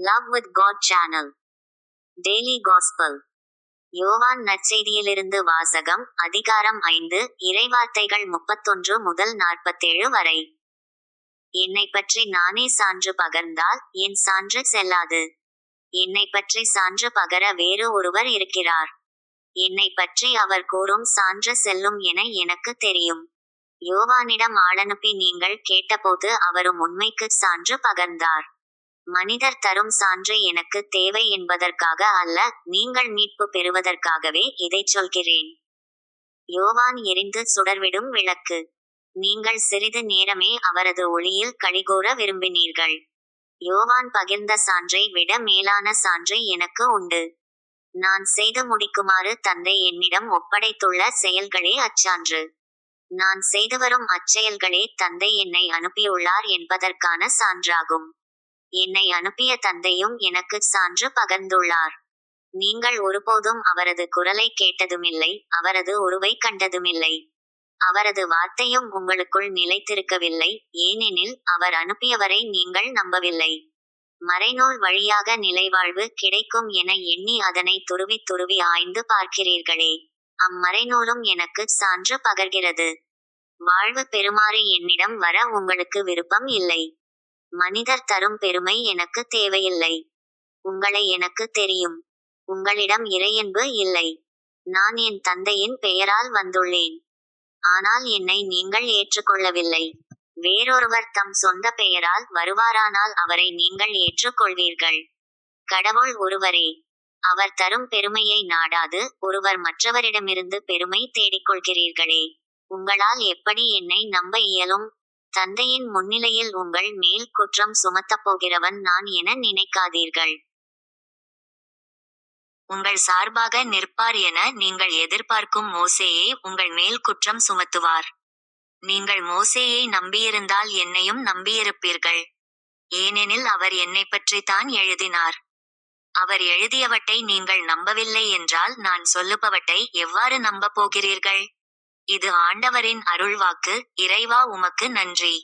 Love with God channel daily gospel யோவான் நற்செய்தியிலிருந்து வாசகம். அதிகாரம் 5, இறைவார்த்தைகள் 31 முதல் 47 வரை. என்னை பற்றி நானே சான்று பகர்ந்தால் என் சான்று செல்லாது. என்னை பற்றி சான்று பகர வேறு ஒருவர் இருக்கிறார். என்னை பற்றி அவர் கூறும் சான்று செல்லும் என எனக்கு தெரியும். யோவானிடம் ஆளனுப்பி நீங்கள் கேட்டபோது அவரும் உண்மைக்கு சான்று பகர்ந்தார். மனிதர் தரும் சான்று எனக்கு தேவை என்பதற்காக அல்ல, நீங்கள் மீட்பு பெறுவதற்காகவே இதைச் சொல்கிறேன். யோவான் எரிந்து சுடர்விடும் விளக்கு. நீங்கள் சிறிது நேரமே அவரது ஒளியில் களிகூர விரும்பினீர்கள். யோவான் பகிர்ந்த சான்றை விட மேலான சான்று எனக்கு உண்டு. நான் செய்து முடிக்குமாறு தந்தை என்னிடம் ஒப்படைத்துள்ள செயல்களே அச்சான்று. நான் செய்து வரும் அச்செயல்களே தந்தை என்னை அனுப்பியுள்ளார் என்பதற்கான சான்றாகும். என்னை அனுப்பிய தந்தையும் எனக்கு சான்று பகர்ந்துள்ளார். நீங்கள் ஒருபோதும் அவரது குரலை கேட்டதுமில்லை, அவரது உருவை கண்டதுமில்லை. அவரது வார்த்தையும் உங்களுக்குள் நிலைத்திருக்கவில்லை, ஏனெனில் அவர் அனுப்பியவரை நீங்கள் நம்பவில்லை. மறைநூல் வழியாக நிலைவாழ்வு கிடைக்கும் என எண்ணி அதனை துருவி துருவி ஆய்ந்து பார்க்கிறீர்களே, அம்மறைநூலும் எனக்கு சான்று பகர்கிறது. வாழ்வு பெறுமாறு என்னிடம் வர உங்களுக்கு விருப்பம் இல்லை. மனிதர் தரும் பெருமை எனக்கு தேவையில்லை. உங்களை எனக்கு தெரியும். உங்களிடம் இறையன்பு இல்லை. நான் என் தந்தையின் பெயரால் வந்துள்ளேன். ஆனால் என்னை நீங்கள் ஏற்றுக்கொள்ளவில்லை. வேறொருவர் தம் சொந்த பெயரால் வருவாரானால் அவரை நீங்கள் ஏற்றுக்கொள்வீர்கள். கடவுள் ஒருவரே. அவர் தரும் பெருமையை நாடாது ஒருவர் மற்றவரிடமிருந்து பெருமை தேடிக்கொள்கிறீர்களே, உங்களால் எப்படி என்னை நம்ப இயலும்? தந்தையின் முன்னிலையில் உங்கள் மேல் குற்றம் சுமத்தப் போகிறவன் நான் என நினைக்காதீர்கள். உங்கள் சார்பாக நிற்பார் என நீங்கள் எதிர்பார்க்கும் மோசேயே உங்கள் மேல் குற்றம் சுமத்துவார். நீங்கள் மோசேயை நம்பியிருந்தால் என்னையும் நம்பியிருப்பீர்கள். ஏனெனில் அவர் என்னை பற்றித்தான் எழுதினார். அவர் எழுதியவற்றை நீங்கள் நம்பவில்லை என்றால் நான் சொல்லுபவற்றை எவ்வாறு நம்பப் போகிறீர்கள்? இது ஆண்டவரின் அருள்வாக்கு. இறைவா, உமக்கு நன்றி.